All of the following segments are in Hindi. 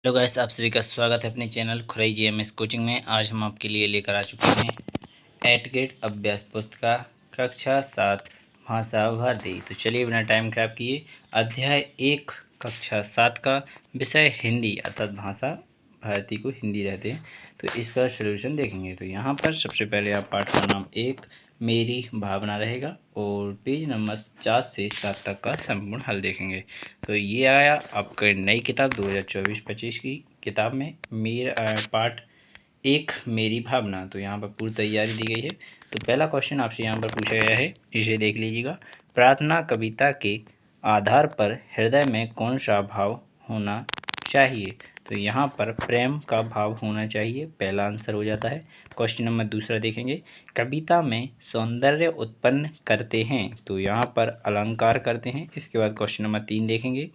हेलो गाइस, आप सभी का स्वागत है अपने चैनल खुराई जीएमएस कोचिंग में। आज हम आपके लिए लेकर आ चुके हैं एट गेट अभ्यास पुस्तिका कक्षा 7 भाषा भारती। तो चलिए बिना टाइम खराब किए अध्याय 1 कक्षा 7 का विषय हिंदी अर्थात भाषा भारती को हिंदी रहते हैं, तो इसका सलूशन देखेंगे। तो यहाँ पर सबसे पहले आप पाठ का नाम 1 मेरी भावना रहेगा और पेज नंबर 4 से 7 तक का संपूर्ण हल देखेंगे। तो ये आया आपका नई किताब 2024-25 की किताब में मेरा पार्ट 1 मेरी भावना। तो यहाँ पर पूरी तैयारी दी गई है। तो पहला क्वेश्चन आपसे यहाँ पर पूछा गया है, इसे देख लीजिएगा। प्रार्थना कविता के आधार पर हृदय में कौन सा भाव होना चाहिए? तो यहाँ पर प्रेम का भाव होना चाहिए, पहला आंसर हो जाता है। क्वेश्चन नंबर दूसरा देखेंगे, कविता में सौंदर्य उत्पन्न करते हैं, तो यहाँ पर अलंकार करते हैं। इसके बाद क्वेश्चन नंबर 3 देखेंगे,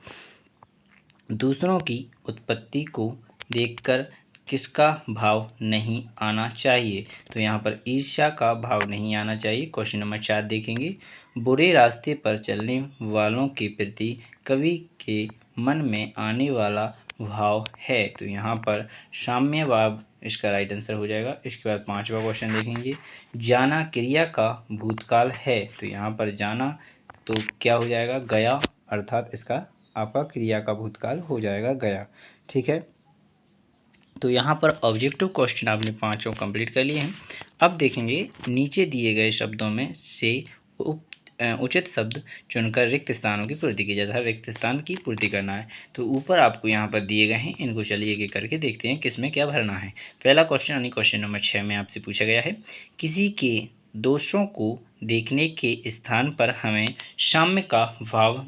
दूसरों की उत्पत्ति को देखकर किसका भाव नहीं आना चाहिए? तो यहाँ पर ईर्ष्या का भाव नहीं आना चाहिए। क्वेश्चन नंबर 4 देखेंगे, बुरे रास्ते पर चलने वालों के प्रति कवि के मन में आने वाला भाव है, तो यहाँ पर साम्य भाव इसका राइट आंसर हो जाएगा। इसके बाद 5वां क्वेश्चन देखेंगे, जाना क्रिया का भूतकाल है, तो यहाँ पर जाना तो क्या हो जाएगा? गया, अर्थात इसका आपका क्रिया का भूतकाल हो जाएगा गया। ठीक है, तो यहाँ पर ऑब्जेक्टिव क्वेश्चन आपने 5 कंप्लीट कर लिए हैं। अब देखेंगे नीचे दिए गए शब्दों में से उचित शब्द चुनकर रिक्त स्थानों की पूर्ति की जाता है। रिक्त स्थान की पूर्ति करना है, तो ऊपर आपको यहाँ पर दिए गए हैं, इनको चलिए एक करके देखते हैं किसमें क्या भरना है। पहला क्वेश्चन यानी क्वेश्चन नंबर 6 में आपसे पूछा गया है, किसी के दोषों को देखने के स्थान पर हमें साम्य का भाव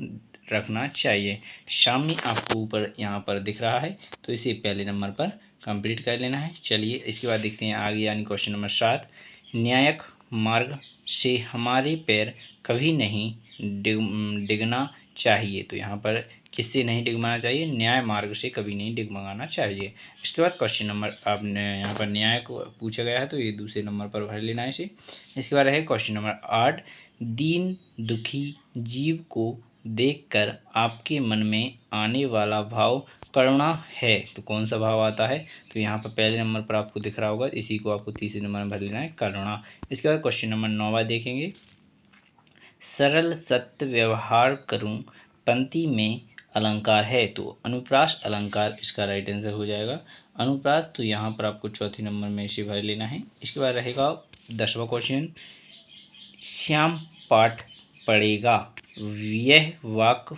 रखना चाहिए। साम्य आपको ऊपर यहाँ पर दिख रहा है, तो इसे पहले नंबर पर कंप्लीट कर लेना है। चलिए इसके बाद देखते हैं आगे यानी क्वेश्चन नंबर 7, न्यायिक मार्ग से हमारे पैर कभी नहीं डिगना चाहिए, तो यहाँ पर किससे नहीं डिगमाना चाहिए? न्याय मार्ग से कभी नहीं डिगमगाना चाहिए। इसके बाद क्वेश्चन नंबर आपने यहाँ पर न्याय को पूछा गया है, तो ये दूसरे नंबर पर भर लेना है इसे। इसके बाद है क्वेश्चन नंबर 8, दीन दुखी जीव को देखकर आपके मन में आने वाला भाव करुणा है, तो कौन सा भाव आता है? तो यहाँ पर पहले नंबर पर आपको दिख रहा होगा, इसी को आपको तीसरे नंबर में भर लेना है, करुणा। इसके बाद क्वेश्चन नंबर 9 देखेंगे, सरल सत्य व्यवहार करूं पंक्ति में अलंकार है, तो अनुप्रास अलंकार इसका राइट आंसर हो जाएगा। अनुप्रास तो यहाँ पर आपको चौथे नंबर में इसे भर लेना है। इसके बाद रहेगा 10वां क्वेश्चन, श्याम पाठ पढ़ेगा, यह वाक्य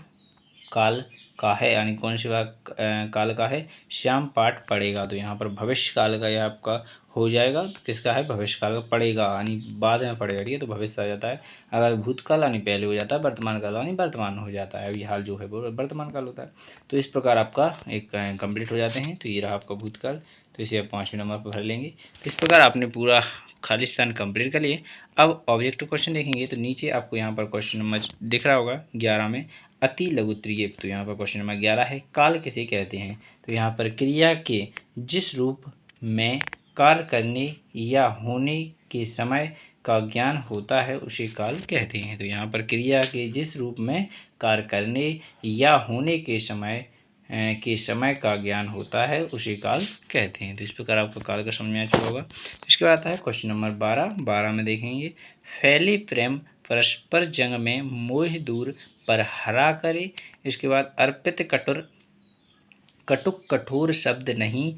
काल का है, यानी कौन सी वाक्य काल का है? श्याम पाठ पढ़ेगा, तो यहाँ पर भविष्य काल का यह आपका हो जाएगा। तो किसका है? भविष्य काल का। पढ़ेगा यानी बाद में पढ़ेगा, ठीक है, तो भविष्य आ जाता है। अगर भूतकाल यानी पहले हो जाता है, वर्तमान काल यानी वर्तमान हो जाता है, अभी हाल जो है वो वर्तमान काल होता है। तो इस प्रकार आपका एक कंप्लीट हो जाते हैं। तो ये रहा आपका भूतकाल, तो इसे आप 5वें नंबर पर भर लेंगे। तो इस प्रकार आपने पूरा खाली स्थान कंप्लीट कर लिए। अब ऑब्जेक्टिव क्वेश्चन देखेंगे, तो नीचे आपको यहाँ पर क्वेश्चन नंबर दिख रहा होगा 11 में, अति लघु तृतीय, तो यहाँ पर क्वेश्चन नंबर 11 है, काल किसे कहते हैं? तो यहाँ पर क्रिया के जिस रूप में कार्य करने या होने के समय का ज्ञान होता है उसे काल कहते हैं। तो यहाँ पर क्रिया के जिस रूप में कार्य करने या होने के समय का ज्ञान होता है उसे काल कहते हैं। तो इस प्रकार आपको काल का समझ में आ चुका होगा। इसके बाद आता है क्वेश्चन नंबर 12 में देखेंगे, फैले प्रेम परस्पर जंग में मोह दूर पर हरा करे। इसके बाद अर्पित कटुक कठोर शब्द नहीं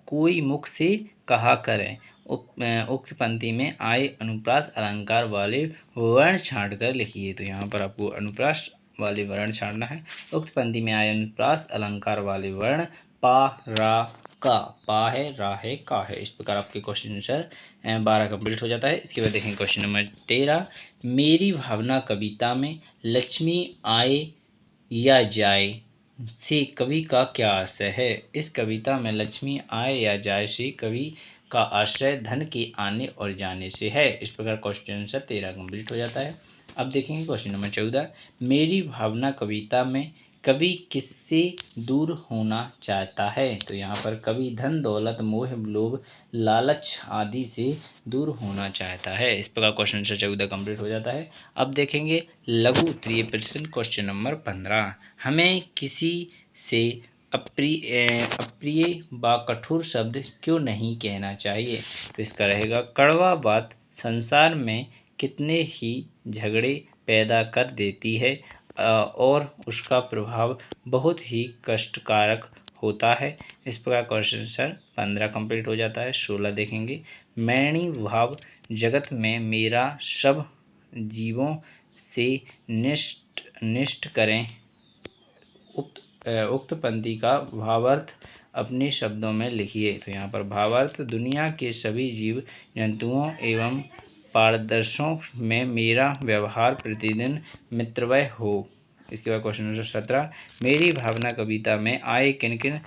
कोई मुख से कहा करें। उक्त पंक्ति में आए अनुप्रास अलंकार वाले वर्ण छांटकर लिखिए, तो यहाँ पर आपको अनुप्रास वाले वर्ण छांटना है। उक्त पंक्ति में आए अनुप्रास अलंकार वाले वर्ण पा, रा, का, पा है, रा है, का है। इस प्रकार आपके क्वेश्चन आंसर 12 कंप्लीट हो जाता है। इसके बाद देखेंगे क्वेश्चन नंबर 13, मेरी भावना कविता में लक्ष्मी आए या जाए से कवि का क्या आशय है? इस कविता में लक्ष्मी आए या जाए से कवि का आशय धन के आने और जाने से है। इस प्रकार क्वेश्चन आंसर 13 कंप्लीट हो जाता है। अब देखेंगे क्वेश्चन नंबर 14, मेरी भावना कविता में कवि किससे दूर होना चाहता है? तो यहाँ पर कवि धन दौलत मोह लोभ लालच आदि से दूर होना चाहता है। इस प्रकार क्वेश्चन आंसर 14 कंप्लीट हो जाता है। अब देखेंगे लघु उत्तरीय प्रश्न क्वेश्चन नंबर 15, हमें किसी से अप्रिय व कठोर शब्द क्यों नहीं कहना चाहिए? तो इसका रहेगा कड़वा बात संसार में कितने ही झगड़े पैदा कर देती है और उसका प्रभाव बहुत ही कष्टकारक होता है। इस प्रकार क्वेश्चन सर 15 कंप्लीट हो जाता है। 16 देखेंगे। मैणी भाव जगत में मेरा सब जीवों से निष्ठ करें। उक्त पंक्ति का भावार्थ अपने शब्दों में लिखिए। तो यहाँ पर भावार्थ दुनिया के सभी जीव जंतुओं एवं पारदर्शों में मेरा व्यवहार प्रतिदिन मित्रवय हो। इसके बाद क्वेश्चन नंबर 17 मेरी भावना कविता में आए किन किन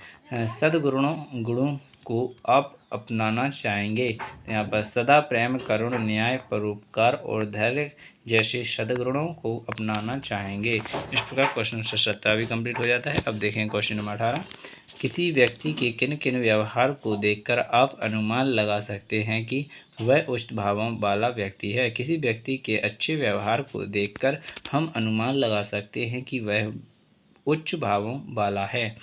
गुणों को आप अपनाना चाहेंगे? तो यहाँ पर सदा प्रेम, करुण, न्याय, परोपकार और धैर्य जैसे सद्गुणों को अपनाना चाहेंगे। इस प्रकार क्वेश्चन नंबर 17 भी कंप्लीट हो जाता है। अब देखें क्वेश्चन नंबर 18 किसी व्यक्ति के किन किन व्यवहार को देखकर आप अनुमान लगा सकते हैं कि वह उच्च भावों वाला व्यक्ति है? किसी व्यक्ति के अच्छे व्यवहार को देखकर हम अनुमान लगा सकते हैं कि वह उच्च भावों वाला है।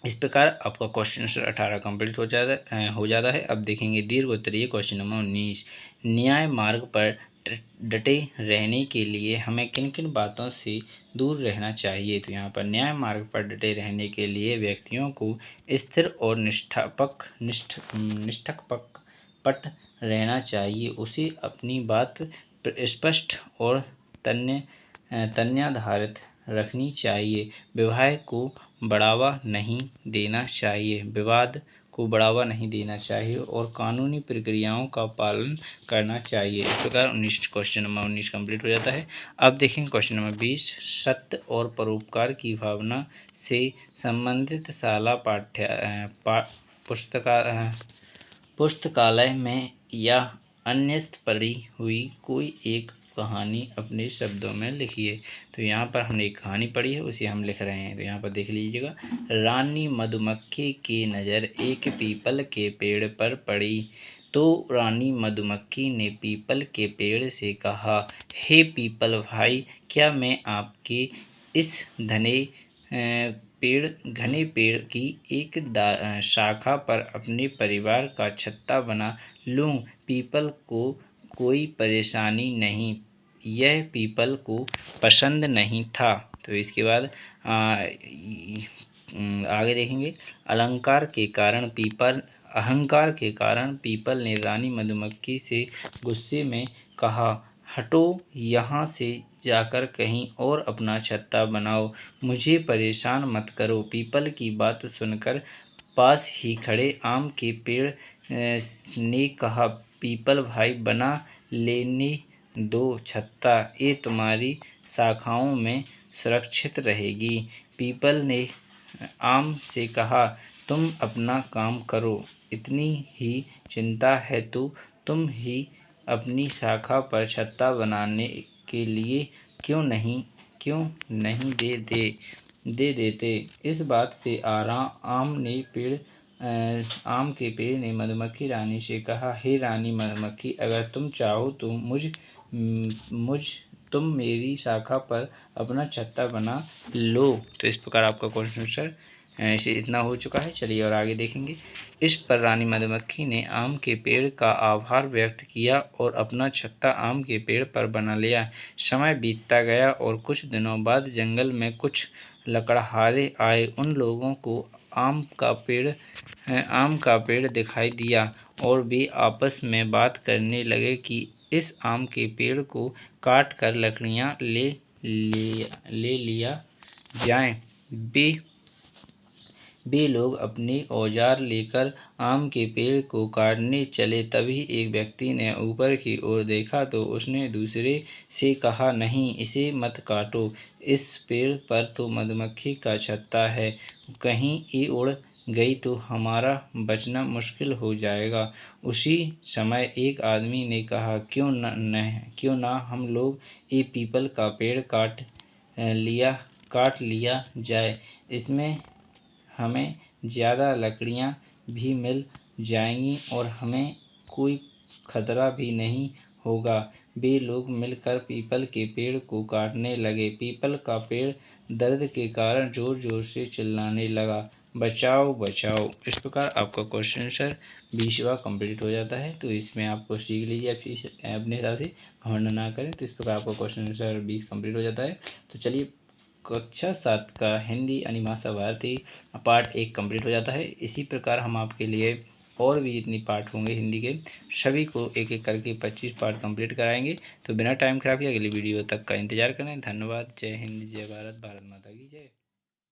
इस प्रकार आपका क्वेश्चन नंबर 18 कंप्लीट हो जाता है। अब देखेंगे दीर्घ उत्तरीय क्वेश्चन नंबर 19 न्याय मार्ग पर डटे रहने के लिए हमें किन किन बातों से दूर रहना चाहिए? तो यहाँ पर न्याय मार्ग पर डटे रहने के लिए व्यक्तियों को स्थिर और निष्पक्ष रहना चाहिए। उसे अपनी बात स्पष्ट और तथ्याधारित रखनी चाहिए। विवाद को बढ़ावा नहीं देना चाहिए और कानूनी प्रक्रियाओं का पालन करना चाहिए। इस प्रकार क्वेश्चन नंबर 19 कंप्लीट हो जाता है। अब देखेंगे क्वेश्चन नंबर 20 सत्य और परोपकार की भावना से संबंधित शाला पुस्तकालय में या अन्यत्र पढ़ी हुई कोई एक कहानी अपने शब्दों में लिखिए। तो यहाँ पर हमने एक कहानी पढ़ी है, उसे हम लिख रहे हैं। तो यहाँ पर देख लीजिएगा रानी मधुमक्खी की नज़र एक पीपल के पेड़ पर पड़ी तो रानी मधुमक्खी ने पीपल के पेड़ से कहा, हे पीपल भाई, क्या मैं आपके इस घने पेड़ की एक शाखा पर अपने परिवार का छत्ता बना लूं? पीपल को कोई परेशानी नहीं, यह पीपल को पसंद नहीं था। तो इसके बाद आगे देखेंगे अहंकार के कारण पीपल ने रानी मधुमक्खी से गुस्से में कहा, हटो यहाँ से, जाकर कहीं और अपना छत्ता बनाओ, मुझे परेशान मत करो। पीपल की बात सुनकर पास ही खड़े आम के पेड़ ने कहा, पीपल भाई, बना लेने दो छत्ता, ये तुम्हारी शाखाओं में सुरक्षित रहेगी। पीपल ने आम से कहा, तुम अपना काम करो, इतनी ही चिंता है तो तुम ही अपनी शाखा पर छत्ता बनाने के लिए क्यों नहीं दे देते। इस बात से आम के पेड़ ने मधुमक्खी रानी से कहा, हे रानी मधुमक्खी, अगर तुम चाहो तो तुम मेरी शाखा पर अपना छत्ता बना लो। तो इस प्रकार आपका क्वेश्चन आंसर ऐसे इतना हो चुका है। चलिए और आगे देखेंगे। इस पर रानी मधुमक्खी ने आम के पेड़ का आभार व्यक्त किया और अपना छत्ता आम के पेड़ पर बना लिया। समय बीतता गया और कुछ दिनों बाद जंगल में कुछ लकड़हारे आए। उन लोगों को आम का पेड़ दिखाई दिया और वे आपस में बात करने लगे कि इस आम के पेड़ को काट कर लकड़ियाँ ले लिया जाए। वे लोग अपने औजार लेकर आम के पेड़ को काटने चले। तभी एक व्यक्ति ने ऊपर की ओर देखा तो उसने दूसरे से कहा, नहीं, इसे मत काटो, इस पेड़ पर तो मधुमक्खी का छत्ता है, कहीं ये उड़ गई तो हमारा बचना मुश्किल हो जाएगा। उसी समय एक आदमी ने कहा, क्यों ना हम लोग ये पीपल का पेड़ काट लिया जाए, इसमें हमें ज़्यादा लकड़ियाँ भी मिल जाएंगी और हमें कोई खतरा भी नहीं होगा। वे लोग मिलकर पीपल के पेड़ को काटने लगे। पीपल का पेड़ दर्द के कारण जोर जोर से चिल्लाने लगा, बचाओ बचाओ। इस प्रकार आपका क्वेश्चन आंसर 20वां कंप्लीट हो जाता है। तो इसमें आपको सीख लीजिए, अपने हिसाब से घमंड ना करें। तो इस प्रकार आपका क्वेश्चन आंसर 20 कंप्लीट हो जाता है। तो चलिए, कक्षा 7 का हिंदी यानी भाषा भारती पार्ट 1 कंप्लीट हो जाता है। इसी प्रकार हम आपके लिए और भी जितनी पार्ट होंगे हिंदी के, सभी को एक एक करके 25 पार्ट कंप्लीट कराएंगे। तो बिना टाइम खराब किए अगली वीडियो तक का इंतजार करें। धन्यवाद। जय हिंद, जय भारत, भारत माता की जय।